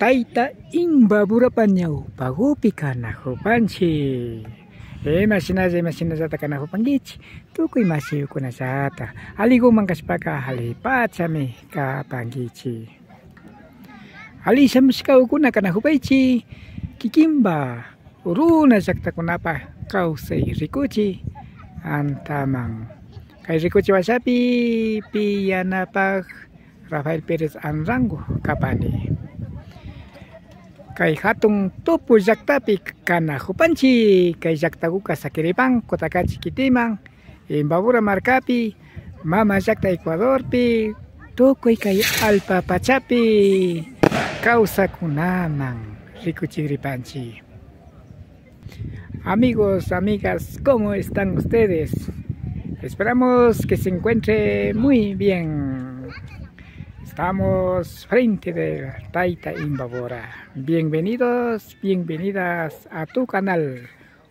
Taita imbabura pañau pagupi kanajupanchi. Imashinata kanajupankichi. Tukuy masiyukunasata. Aliguman kashpaka halipachami kapankichi. Alishamushkawkuna kanajupaychi. Kikimba uruna llaqtakunapa kawsay rikuchi. Antaman kay rikuchi wasapi pillanapak Rafael Pérez Anrango kapani. Kay hatun tupu llaqtapi kanajupanchi. Kay llaqtakuqa Saquiripán, Cotakachi Kitiman, Imbabura markapi, mama llaqta Ecuadorpi, tukuy kay alpapachapi kawsakunaman rikuchiripanchi. Amigos, amigas, ¿cómo están ustedes? Esperamos que se encuentre muy bien. Estamos frente de Taita Imbabura. Bienvenidos, bienvenidas a tu canal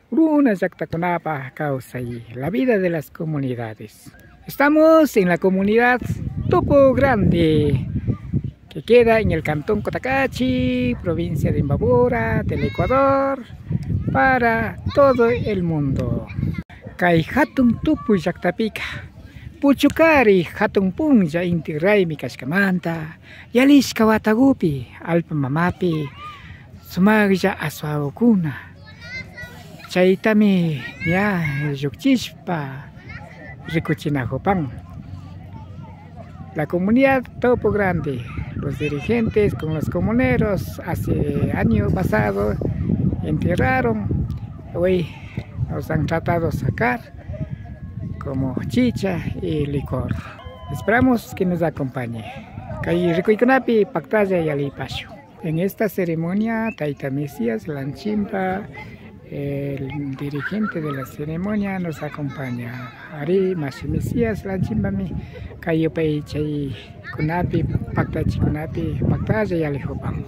Uruna Llaqtakunapa Kawsay, la vida de las comunidades. Estamos en la comunidad Topo Grande, que queda en el cantón Cotacachi, provincia de Imbabura, del Ecuador, para todo el mundo. Kay hatun tupu llaqtapika puchukari hatun punlla inti raymi kashkamanta yalishka watagupi alpa mamapi sumaqlla aswawakuna chaytami ya llukchishpa rikuchinajupan. La comunidad Topo Grande, los dirigentes con los comuneros hace año pasado enterraron. Hoy nos han tratado de sacar como chicha y licor. Esperamos que nos acompañe. Kay rikuikunapi paktaya y alipasho. En esta ceremonia Taita Mesías Lanchimba, el dirigente de la ceremonia, nos acompaña. Ari Masi Mesías Lanchimba mi kayopay chay kunapi paktachi kunapi paktaya y alijopan.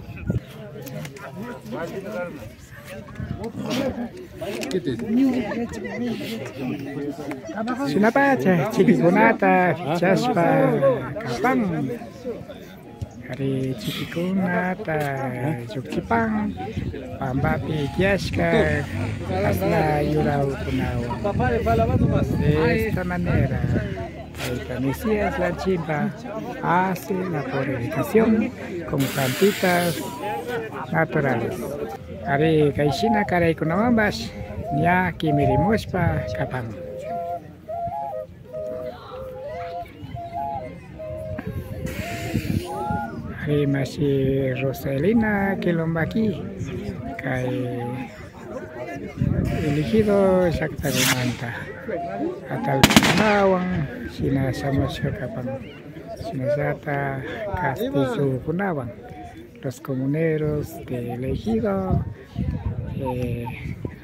Sinapacha, chiquikunata, fichaspa, kapang. Hari chiquikunata, yukchipan, pambapi, kiashka, hasta yurau kunao. De esta manera, Taita Mesías Lanchimba hace la purificación con plantitas naturales. Ari kaishina karay kunawambas nya kimirimuspa kapang. Ari masih Rosalina Kilombaki kay elegido llaqtakunanta atalkunawang sinasamusqa kapang sinasata Castillo kunawang. Los comuneros del ejido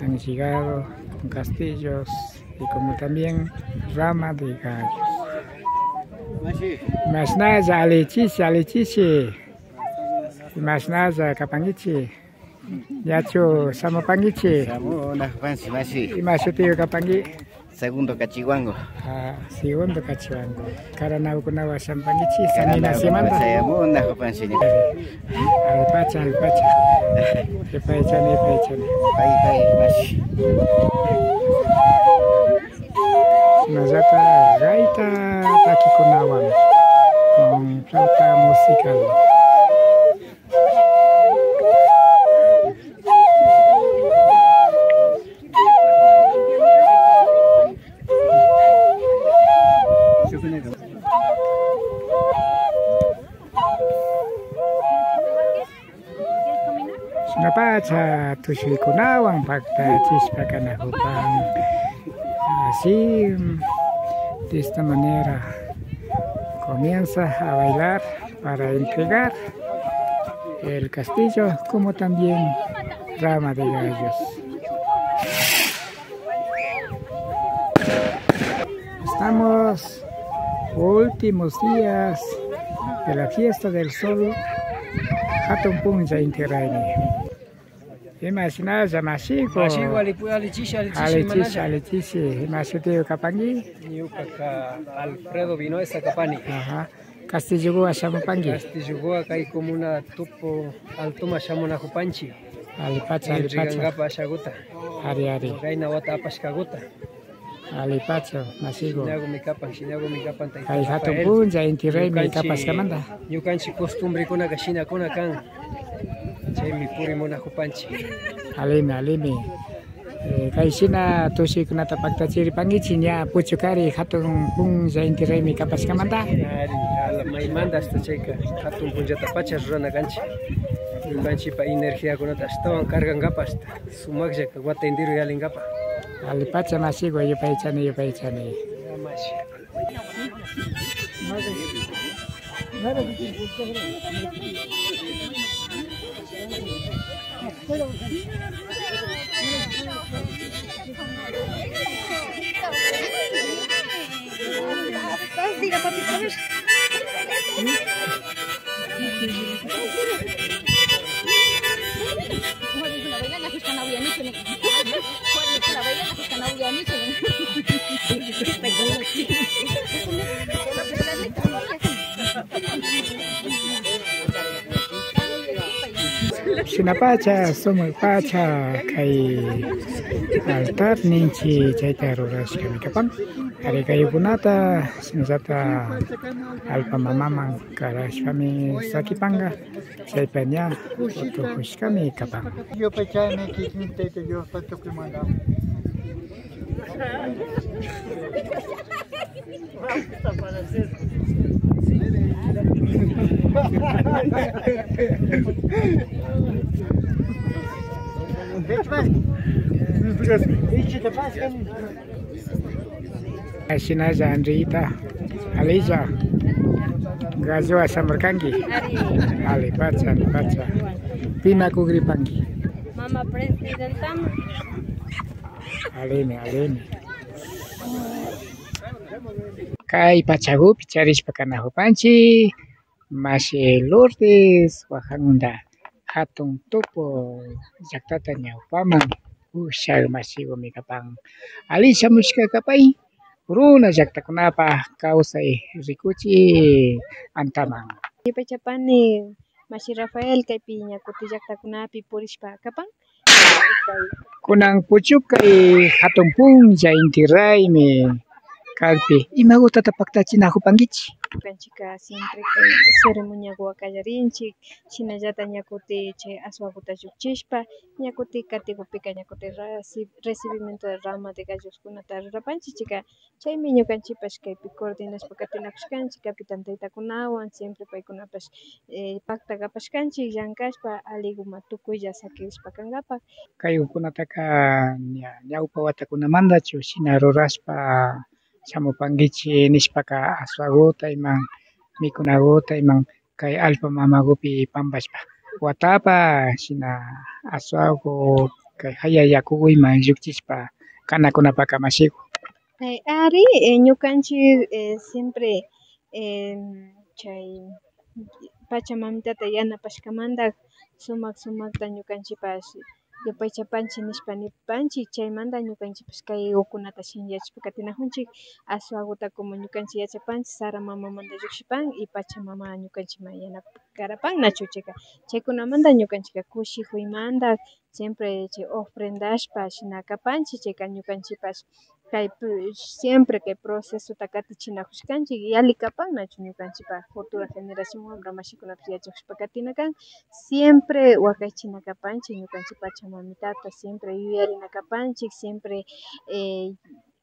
han llegado con castillos y como también rama de gallos. Masnaya alechichi, masnaya kapangichi, yacho samapangichi, y masutio kapangi. Segundo Cachihuango. Segundo Cachihuango. Karanau kunawa sampangichi sanina semana. Saya mau nak kapan sini. Alpacha. Epaichane. Pai masih. Nazata gaita taki kunawan con flauta musical. Napacha tushikunawan pakta chispa kanajupan. Así, de esta manera, comienza a bailar para entregar el castillo como también rama de gallos. Estamos últimos días de la fiesta del sol Hatun Punja Intiraymi. Imaginaya masigo. Masigo alichishi Alichishi. Imasutio kapangi. Niuka Alfredo Vinoesa Capani. Ajá. Castillo shamupangi. Castillo kay comuna tupo altuma shamunajupanchi. Alipacha. Rikangapa ashaguta. Ari. Kayna wata apashkaguta. Alipacha, masigo. Shinago mi kapan Kay hatun punja inti rey mi kapas kamanda. Yukanchi costumbre kuna kashina kuna kan. Chay mi puri munajupanchi. Alimi. Kay sina tusi kuna tapakta chiri pangichinya puchukari hatun punja inti rey mi kapas kamanda. Ala may manda hasta chayka hatun punja tapacha rurana kanchi. Yukanchi pa energía kuna tastawan cargan gapa hasta sumakja wata indiru yalin gapa. Alipacha masigo yupaichani. Sinapacha, somos pacha, kay altar ninchi chaita ruras kami kapang. Hari kayo punata, sinasata alpa mamamang karas kami sa Kipanga. Sa ipanya, utuhus kami kapang. Yo pechay me kikinte te yo patok manda. Sinaja Andrita, Alija, Gazua Samarkangi, Alipacha, Pina Kugripangi. Mama Presidenta. Alimi. Kay Pachagupi charis pakanahupanchi, Masi Lourdes, Wajangunda, Hatun Topo, Yaktata Ñaupaman, Ushag Masigo Mikapang, Alisa Muska Kapay, Bruna Yaktakunapa, Kausay, Rikuchi, Antamang. Pachapani, Masi Rafael, Kaipiña, Kutiyaktakunapi, Purishpa, Kapang. Kunang puchukay Hatun Punja Intiray mi Kalpi, Imaguta Tapaktachi Nahupangichi. Kanchika siempre kay ceremonia guacallarinchik, chinallata ñakuti chay aswakuta llukchishpa, ñakuti katikupika ñakuti recibimiento de rama de galloskunata rurapanchik chika, chaymi ñukanchipash kaypi coordinashpa katinakushkanchik kapitan taytakunawan, siempre paykunapash pacta kapashkanchik, llankashpa aliguma tukuylla sakirishpa kankapak. Kay ukunataka ñawpa watakunamandachu shina rurashpa shamupangichi nishpaka aswaguta iman mikunaguta iman kay alpa mamagupi pampashpa watapa shina aswagu kay haya yakuyman llukchishpa kanakunapaka masiku. Ari ñukanchik siempre chay Pachamamitata yanapashkamanta sumakta ñukanchipash yapaychapanchik nishpa nipanchik chaymanta ñukanchipash kay ukunata shinllachishpa katinajunchik aswaguta como ñukanchik yachapanchik Sara mamamanta llukshipan y Pachamama ñukanchikman yanapakarapan nachu chayka chaykunamanta ñukanchik kushikuymanta siempre chay ofrendashpa shina kapanchik chayka ñukanchipash kay siempre kay procesota katichinakushkanchik yali kapan nachu ñukanchipak futura generación wambra mashikunapish yachakushpa katina kan siempre wakaychina kapanchik ñukanchik Pachamamitata siempre yuyarina kapanchik siempre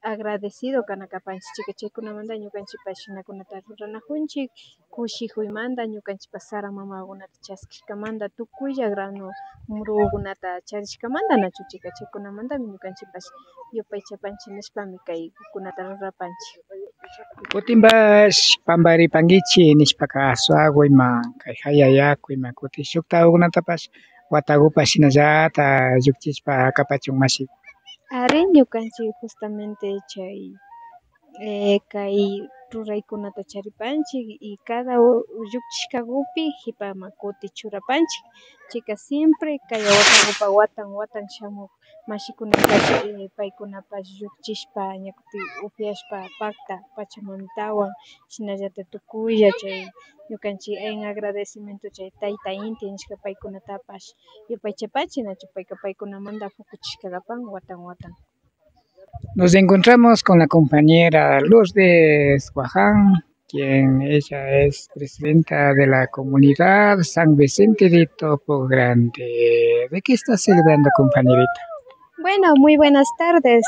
agradecido kana kapanchik chayka chaykunamanta ñukanchipash shinakunata ruranajunchik kushikuymanta ñukanchipak Sara mamakunata chaskishkamanta tukuylla grano murukunata charishkamanta nachu chayka chaykunamantami ñukanchipash yupaychapanchik nishpami kay ukunata rurapanchik. Kutimbash pamparipankichik nishpaka aswakuyman kay haya yakuyman kuti shukta ukunatapash watakupash shinallata llukchishpa akapachun masiku. Ari ñukanchik justamente chay kay ruraykunata charipanchik y cada llukchishkakupi hipama kuti churapanchik chayka siempre kay watan watan shamuk mashikunapash paykunapash llukchishpa ñakutin upiashpa pakta Pachamamitawan shinallatik tukuylla chay ñukanchik en agradecimiento chay tayta inti nishka paykunatapash yupaychapanchik nachu payka paykunamanta fukuchishkalapan watan watan. Nos encontramos con la compañera Lourdes Guaján, quien ella es presidenta de la comunidad San Vicente de Topo Grande. ¿De qué está celebrando, compañerita? Bueno, muy buenas tardes,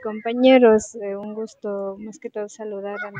compañeros. Un gusto más que todo saludar a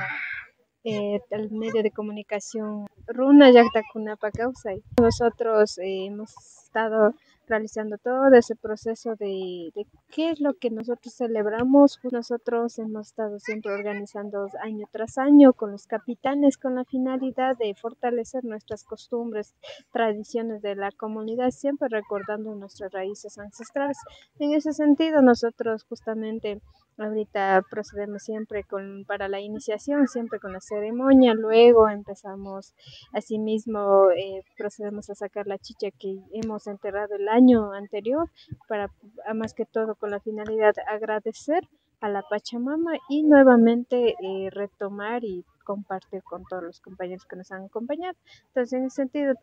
al medio de comunicación Runa Llaqtakunapa Kawsay. Nosotros hemos estado realizando todo ese proceso de qué es lo que nosotros celebramos. Nosotros hemos estado siempre organizando año tras año con los capitanes con la finalidad de fortalecer nuestras costumbres, tradiciones de la comunidad, siempre recordando nuestras raíces ancestrales. En ese sentido, nosotros justamente ahorita procedemos siempre para la iniciación, siempre con la ceremonia, luego empezamos, asimismo procedemos a sacar la chicha que hemos enterrado el año anterior, para más que todo con la finalidad de agradecer a la Pachamama y nuevamente retomar y compartir con todos los compañeros que nos han acompañado. Entonces, en ese sentido,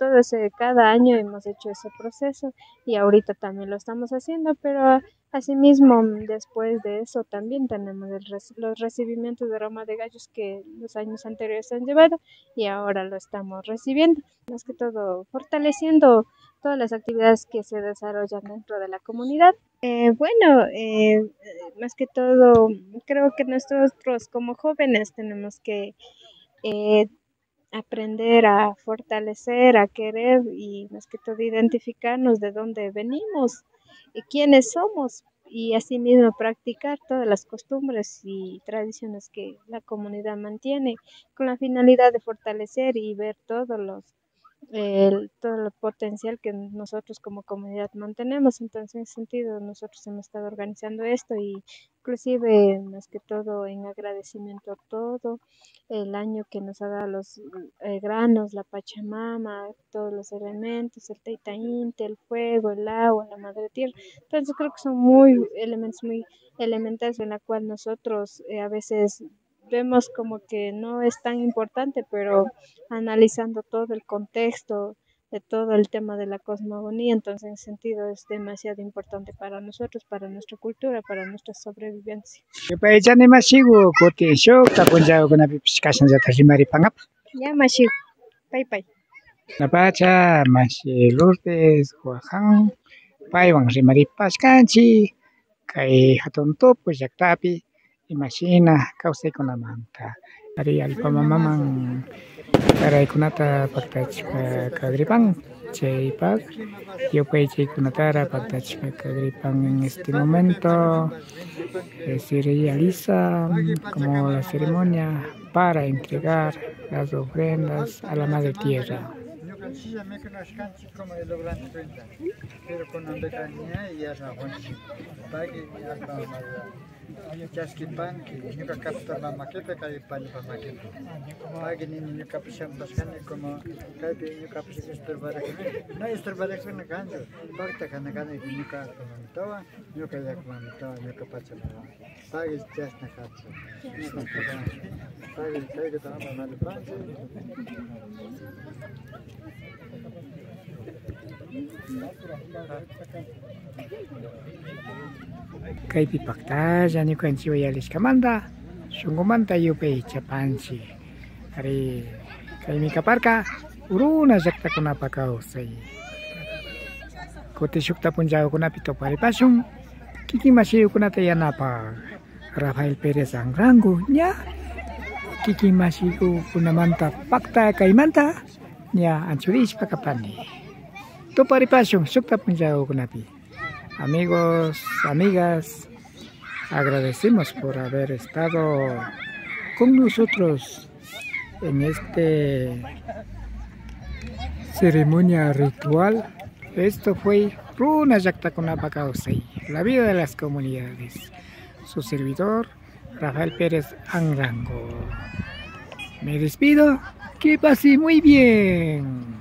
cada año hemos hecho ese proceso y ahorita también lo estamos haciendo, pero asimismo, después de eso también tenemos los recibimientos de rama de gallos que los años anteriores han llevado y ahora lo estamos recibiendo. Más que todo, fortaleciendo todas las actividades que se desarrollan dentro de la comunidad. Más que todo, creo que nosotros como jóvenes tenemos que aprender a fortalecer, a querer y más que todo identificarnos de dónde venimos y quiénes somos y asimismo practicar todas las costumbres y tradiciones que la comunidad mantiene con la finalidad de fortalecer y ver todo el potencial que nosotros como comunidad mantenemos. Entonces, en ese sentido, nosotros hemos estado organizando esto y inclusive más que todo en agradecimiento a todo el año que nos ha dado los granos, la Pachamama, todos los elementos, el Tayta Inti, el fuego, el agua, la madre tierra. Entonces creo que son elementos muy elementales en la cual nosotros a veces vemos como que no es tan importante, pero analizando todo el contexto de todo el tema de la cosmogonía, entonces en ese sentido es demasiado importante para nosotros, para nuestra cultura, para nuestra sobrevivencia. Ya, Mashigu, bye bye. La pacha, Mashi Lourdes Guaján, paiwan rimaripashkanchi, kay hatun Topo llaqtapi, imashina kawsaykunamanta. Ari allpamaman taraykunata paktachishpa kagripan, chaypak yupaychaykunatara paktachishpa kagripan. En este momento se realiza como la ceremonia para entregar las ofrendas a la Madre Tierra. Pero con Ambecanía y Arnajuanchi, Pagui y Alpamaya, Chasquipan, que nunca capta la maqueta, que hay pan para maqueta. Pagui ni nunca pisan pascane como Caipi, nunca pisan estorbaracane. No estorbaracane canjo, Pacta canacane, nunca comentaban, nunca ya comentaban, nunca pachamaba. Pagui chasna hatsu. Pagui, que estaba mal panche. Kaypi paktalla ñukanchik uyalishkamanta shunqumanta yupay chapanchik. Ari kaymi kaparka Uruna llaqtakunapa kawsay. Kutin shukta punllawkunapi toparipashun kikin mashiyukunata yanapaq Rafael Pérez Angrango ña kikin mashiyukunamanta pakta kaymanta ña anchurishpa kapani. Toparipashun shukta punllawkunapi. Amigos, amigas, agradecemos por haber estado con nosotros en este ceremonia ritual. Esto fue Runa Llaqtakunapa Kawsay, la vida de las comunidades. Su servidor, Rafael Pérez Angrango. Me despido. Que pase muy bien.